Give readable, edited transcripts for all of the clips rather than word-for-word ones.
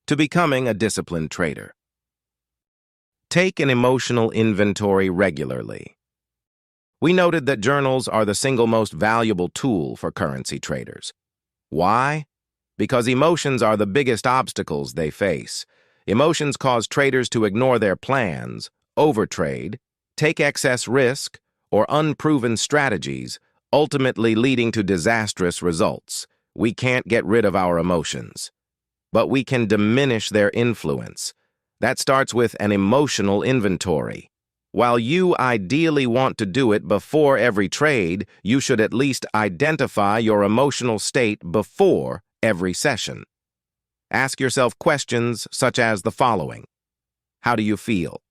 to becoming a disciplined trader. Take an emotional inventory regularly. We noted that journals are the single most valuable tool for currency traders. Why? Because emotions are the biggest obstacles they face. Emotions cause traders to ignore their plans, overtrade, take excess risk, or unproven strategies, ultimately leading to disastrous results. We can't get rid of our emotions, but we can diminish their influence. That starts with an emotional inventory. While you ideally want to do it before every trade, you should at least identify your emotional state before every session. Ask yourself questions such as the following. How do you feel?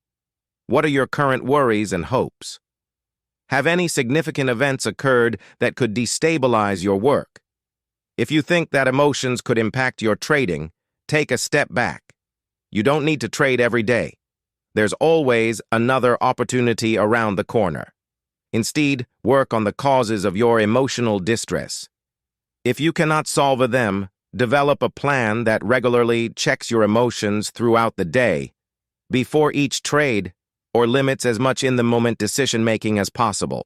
What are your current worries and hopes? Have any significant events occurred that could destabilize your work? If you think that emotions could impact your trading, take a step back. You don't need to trade every day. There's always another opportunity around the corner. Instead, work on the causes of your emotional distress. If you cannot solve them, develop a plan that regularly checks your emotions throughout the day, before each trade, or limits as much in-the-moment decision-making as possible.